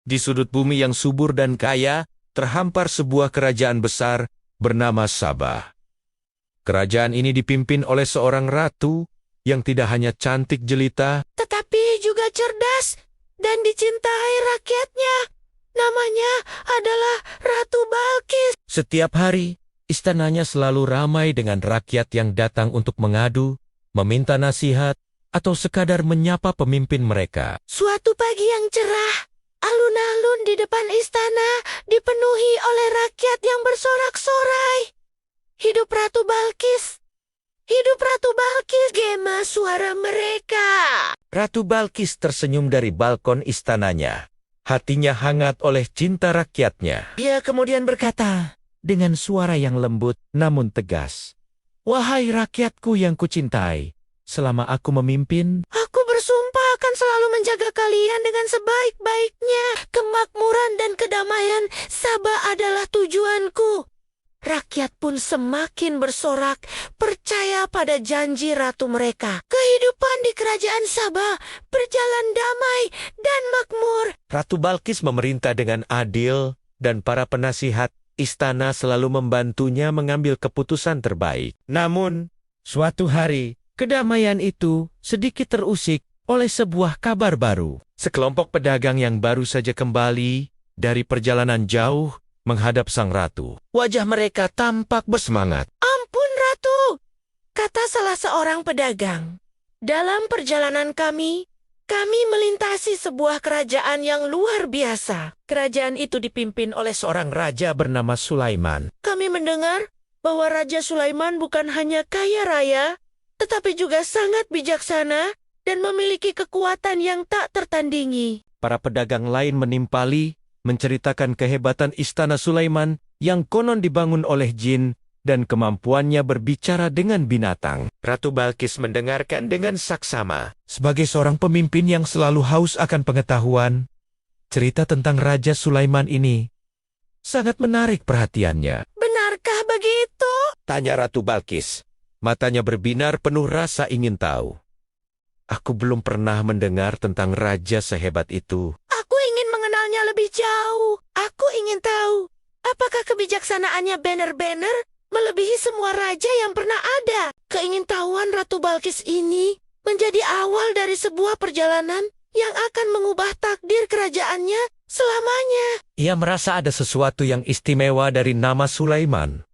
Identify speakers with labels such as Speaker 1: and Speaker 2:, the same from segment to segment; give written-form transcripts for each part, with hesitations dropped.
Speaker 1: Di sudut bumi yang subur dan kaya, terhampar sebuah kerajaan besar bernama Sabah. Kerajaan ini dipimpin oleh seorang ratu yang tidak hanya cantik jelita,
Speaker 2: tetapi juga cerdas dan dicintai rakyatnya. Namanya adalah Ratu Balkis.
Speaker 1: Setiap hari, istananya selalu ramai dengan rakyat yang datang untuk mengadu, meminta nasihat, atau sekadar menyapa pemimpin mereka.
Speaker 2: Suatu pagi yang cerah, alun-alun di depan istana dipenuhi oleh rakyat yang bersorak-sorai. Hidup Ratu Balkis! Hidup Ratu Balkis! Gema suara mereka.
Speaker 1: Ratu Balkis tersenyum dari balkon istananya. Hatinya hangat oleh cinta rakyatnya. Dia kemudian berkata dengan suara yang lembut namun tegas, "Wahai rakyatku yang kucintai, selama aku memimpin,
Speaker 2: Aku bersumpah akan selalu menjaga kalian dengan sebaik-baiknya. Kemakmuran dan kedamaian Sabah adalah tujuanku." Rakyat pun semakin bersorak, percaya pada janji ratu mereka. Kehidupan di kerajaan Sabah berjalan damai dan makmur.
Speaker 1: Ratu Balkis memerintah dengan adil dan para penasihat istana selalu membantunya mengambil keputusan terbaik. Namun, suatu hari, kedamaian itu sedikit terusik oleh sebuah kabar baru. Sekelompok pedagang yang baru saja kembali dari perjalanan jauh menghadap sang ratu. Wajah mereka tampak bersemangat.
Speaker 2: "Ampun, Ratu," kata salah seorang pedagang. "Dalam perjalanan kami melintasi sebuah kerajaan yang luar biasa. Kerajaan itu dipimpin oleh
Speaker 1: Seorang raja bernama Sulaiman.
Speaker 2: Kami mendengar bahwa Raja Sulaiman bukan hanya kaya raya, tetapi juga sangat bijaksana dan memiliki kekuatan yang tak tertandingi."
Speaker 1: Para pedagang lain menimpali, menceritakan kehebatan istana Sulaiman yang konon dibangun oleh jin dan kemampuannya berbicara dengan binatang. Ratu Balkis mendengarkan dengan saksama. Sebagai seorang pemimpin yang selalu haus akan pengetahuan, cerita tentang Raja Sulaiman ini sangat menarik perhatiannya.
Speaker 2: "Benarkah begitu?"
Speaker 1: Tanya Ratu Balkis. Matanya berbinar penuh rasa ingin tahu. "Aku belum pernah mendengar tentang raja sehebat itu."
Speaker 2: "Aku ingin mengenalnya lebih jauh. Aku ingin tahu, apakah kebijaksanaannya benar-benar melebihi semua raja yang pernah ada?" Keingintahuan Ratu Balkis ini menjadi awal dari sebuah perjalanan yang akan mengubah takdir kerajaannya selamanya.
Speaker 1: Ia merasa ada sesuatu yang istimewa dari nama Sulaiman.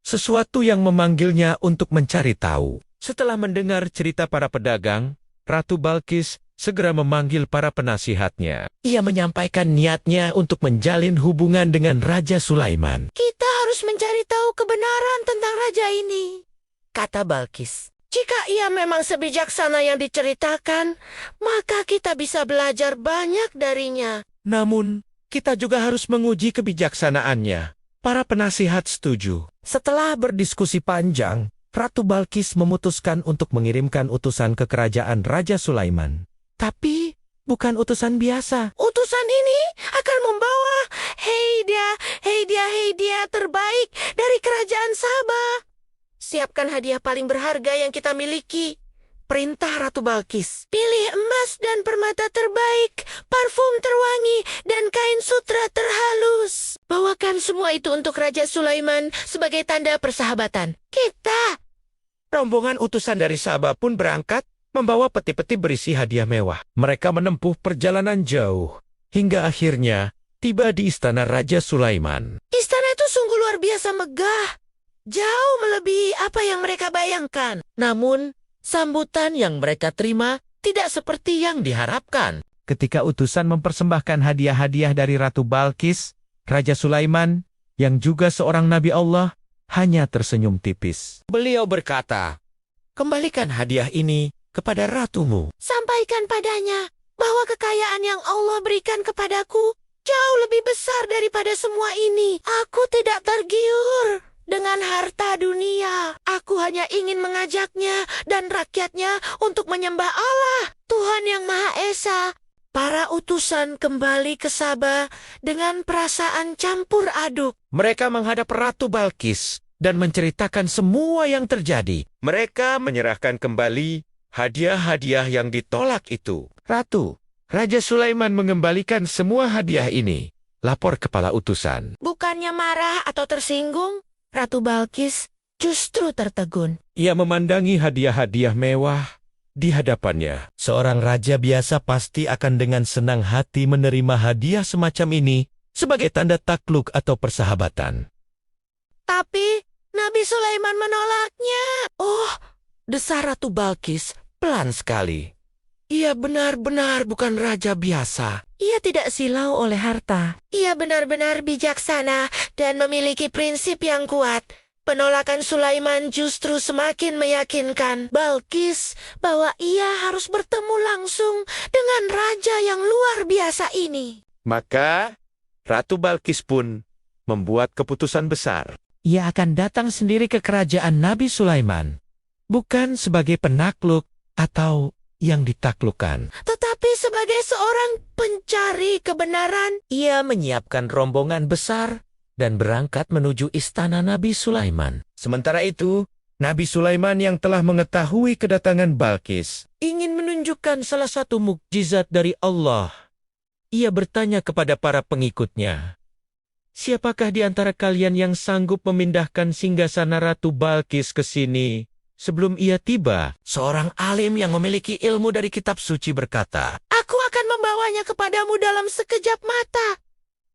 Speaker 1: Sesuatu yang memanggilnya untuk mencari tahu. Setelah mendengar cerita para pedagang, Ratu Balkis segera memanggil para penasihatnya. Ia menyampaikan niatnya untuk menjalin hubungan dengan Raja Sulaiman.
Speaker 2: "Kita harus mencari tahu kebenaran tentang raja ini," kata Balkis. "Jika ia memang sebijaksana yang diceritakan, maka kita bisa belajar banyak darinya."
Speaker 1: Namun, kita juga harus menguji kebijaksanaannya. Para penasihat setuju. Setelah berdiskusi panjang, Ratu Balkis memutuskan untuk mengirimkan utusan ke kerajaan Raja Sulaiman. Tapi, bukan utusan biasa.
Speaker 2: "Utusan ini akan membawa hadiah terbaik dari kerajaan Sabah. Siapkan hadiah paling berharga yang kita miliki," perintah Ratu Balkis. "Pilih emas dan permata terbaik, parfum terwangi, dan kain sutra terhalus. Bawakan semua itu untuk Raja Sulaiman sebagai tanda persahabatan kita."
Speaker 1: Rombongan utusan dari Sabah pun berangkat, membawa peti-peti berisi hadiah mewah. Mereka menempuh perjalanan jauh, hingga akhirnya tiba di istana Raja Sulaiman.
Speaker 2: Istana itu sungguh luar biasa megah, jauh melebihi apa yang mereka bayangkan.
Speaker 1: Namun, sambutan yang mereka terima tidak seperti yang diharapkan. Ketika utusan mempersembahkan hadiah-hadiah dari Ratu Balkis, Raja Sulaiman, yang juga seorang Nabi Allah, hanya tersenyum tipis. Beliau berkata, "Kembalikan hadiah ini kepada ratumu."
Speaker 2: "Sampaikan padanya bahwa kekayaan yang Allah berikan kepadaku jauh lebih besar daripada semua ini. Aku tidak tergiur dengan harta dunia. Aku hanya ingin mengajaknya dan rakyatnya untuk menyembah Allah, Tuhan yang Maha Esa." Para utusan kembali ke Sabah dengan perasaan campur aduk.
Speaker 1: Mereka menghadap Ratu Balkis dan menceritakan semua yang terjadi. Mereka menyerahkan kembali hadiah-hadiah yang ditolak itu. "Ratu, Raja Sulaiman mengembalikan semua hadiah ini, lapor kepala utusan.
Speaker 2: Bukannya marah atau tersinggung, Ratu Balkis justru tertegun.
Speaker 1: Ia memandangi hadiah-hadiah mewah di hadapannya. Seorang raja biasa pasti akan dengan senang hati menerima hadiah semacam ini sebagai tanda takluk atau persahabatan.
Speaker 2: Tapi Nabi Sulaiman menolaknya.
Speaker 1: Oh, desar Ratu Balkis pelan sekali. Ia benar-benar bukan raja biasa.
Speaker 2: Ia tidak silau oleh harta. Ia benar-benar bijaksana dan memiliki prinsip yang kuat. Penolakan Sulaiman justru semakin meyakinkan Balkis bahwa ia harus bertemu langsung dengan raja yang luar biasa ini.
Speaker 1: Maka, Ratu Balkis pun membuat keputusan besar. Ia akan datang sendiri ke kerajaan Nabi Sulaiman, bukan sebagai penakluk atau yang ditaklukkan,
Speaker 2: tetapi sebagai seorang pencari kebenaran.
Speaker 1: Ia menyiapkan rombongan besar dan berangkat menuju istana Nabi Sulaiman. Sementara itu, Nabi Sulaiman yang telah mengetahui kedatangan Balkis ingin menunjukkan salah satu mukjizat dari Allah. Ia bertanya kepada para pengikutnya, "Siapakah di antara kalian yang sanggup memindahkan singgasana Ratu Balkis ke sini?" Sebelum ia tiba, seorang alim yang memiliki ilmu dari kitab suci berkata,
Speaker 2: "Aku akan membawanya kepadamu dalam sekejap mata."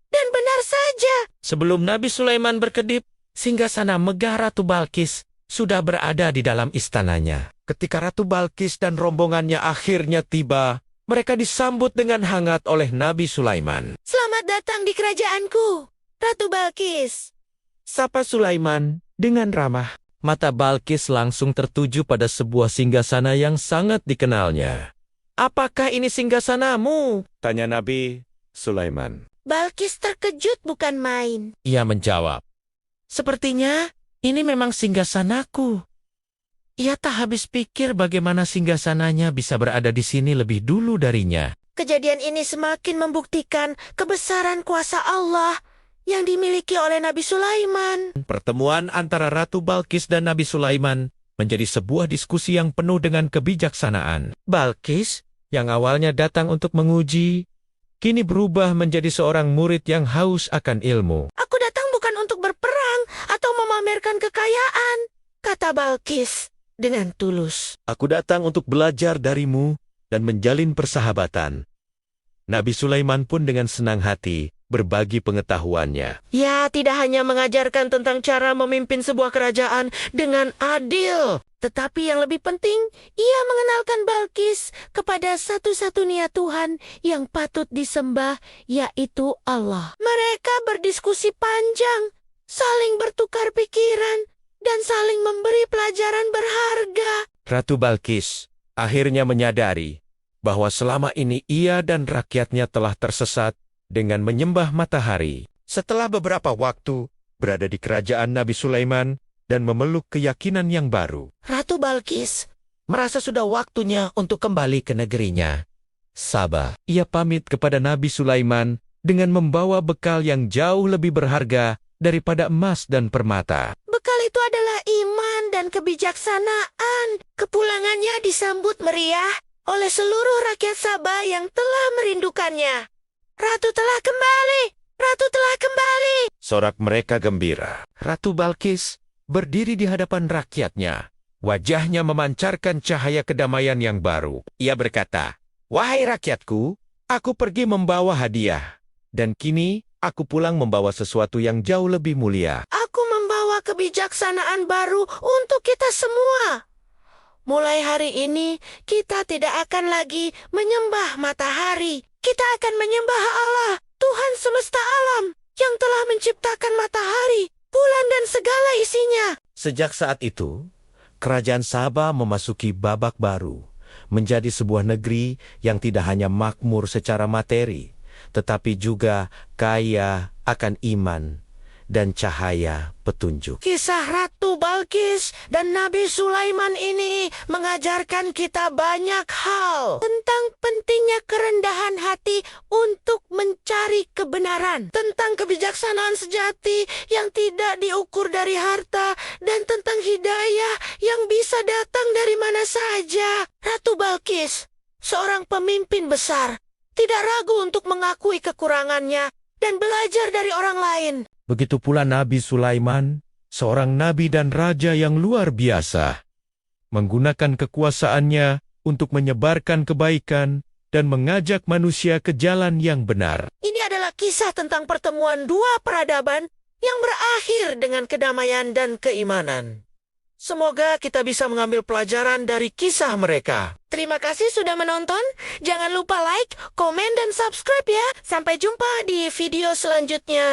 Speaker 2: Dan benar saja.
Speaker 1: Sebelum Nabi Sulaiman berkedip, singgasana megah Ratu Balkis sudah berada di dalam istananya. Ketika Ratu Balkis dan rombongannya akhirnya tiba, mereka disambut dengan hangat oleh Nabi Sulaiman.
Speaker 2: "Selamat datang di kerajaanku, Ratu Balkis,"
Speaker 1: sapa Sulaiman dengan ramah. Mata Balkis langsung tertuju pada sebuah singgasana yang sangat dikenalnya. "Apakah ini singgasanamu?" tanya Nabi Sulaiman.
Speaker 2: Balkis terkejut bukan main.
Speaker 1: Ia menjawab, "Sepertinya ini memang singgasanaku." Ia tak habis pikir bagaimana singgasananya bisa berada di sini lebih dulu darinya.
Speaker 2: Kejadian ini semakin membuktikan kebesaran kuasa Allah yang dimiliki oleh Nabi Sulaiman.
Speaker 1: Pertemuan antara Ratu Balkis dan Nabi Sulaiman menjadi sebuah diskusi yang penuh dengan kebijaksanaan. Balkis, yang awalnya datang untuk menguji, kini berubah menjadi seorang murid yang haus akan ilmu.
Speaker 2: "Aku datang bukan untuk berperang atau memamerkan kekayaan," kata Balkis dengan tulus.
Speaker 1: "Aku datang untuk belajar darimu dan menjalin persahabatan." Nabi Sulaiman pun dengan senang hati berbagi pengetahuannya.
Speaker 2: Ia tidak hanya mengajarkan tentang cara memimpin sebuah kerajaan dengan adil, tetapi yang lebih penting, ia mengenalkan Balkis kepada satu-satunya Tuhan yang patut disembah, yaitu Allah. Mereka berdiskusi panjang, saling bertukar pikiran, dan saling memberi pelajaran berharga.
Speaker 1: Ratu Balkis akhirnya menyadari bahwa selama ini ia dan rakyatnya telah tersesat dengan menyembah matahari. Setelah beberapa waktu berada di kerajaan Nabi Sulaiman dan memeluk keyakinan yang baru,
Speaker 2: Ratu Balkis
Speaker 1: merasa sudah waktunya untuk kembali ke negerinya, Sabah. Ia pamit kepada Nabi Sulaiman dengan membawa bekal yang jauh lebih berharga daripada emas dan permata.
Speaker 2: Bekal itu adalah iman dan kebijaksanaan. Kepulangannya disambut meriah oleh seluruh rakyat Sabah yang telah merindukannya. "Ratu telah kembali! Ratu telah kembali!"
Speaker 1: Sorak mereka gembira. Ratu Balkis berdiri di hadapan rakyatnya. Wajahnya memancarkan cahaya kedamaian yang baru. Ia berkata, "Wahai rakyatku, aku pergi membawa hadiah. Dan kini aku pulang membawa sesuatu yang jauh lebih mulia.
Speaker 2: Aku membawa kebijaksanaan baru untuk kita semua. Mulai hari ini, kita tidak akan lagi menyembah matahari. Kita akan menyembah Allah, Tuhan semesta alam, yang telah menciptakan matahari, bulan dan segala isinya."
Speaker 1: Sejak saat itu, kerajaan Sabah memasuki babak baru, menjadi sebuah negeri yang tidak hanya makmur secara materi, tetapi juga kaya akan iman dan cahaya petunjuk.
Speaker 2: Kisah Ratu Balkis dan Nabi Sulaiman ini mengajarkan kita banyak hal tentang pentingnya kerendahan hati untuk mencari kebenaran, tentang kebijaksanaan sejati yang tidak diukur dari harta, dan tentang hidayah yang bisa datang dari mana saja. Ratu Balkis, seorang pemimpin besar, tidak ragu untuk mengakui kekurangannya dan belajar dari orang lain.
Speaker 1: Begitu pula Nabi Sulaiman, seorang nabi dan raja yang luar biasa, menggunakan kekuasaannya untuk menyebarkan kebaikan dan mengajak manusia ke jalan yang benar.
Speaker 2: Ini adalah kisah tentang pertemuan dua peradaban yang berakhir dengan kedamaian dan keimanan. Semoga kita bisa mengambil pelajaran dari kisah mereka. Terima kasih sudah menonton. Jangan lupa like, komen, dan subscribe ya. Sampai jumpa di video selanjutnya.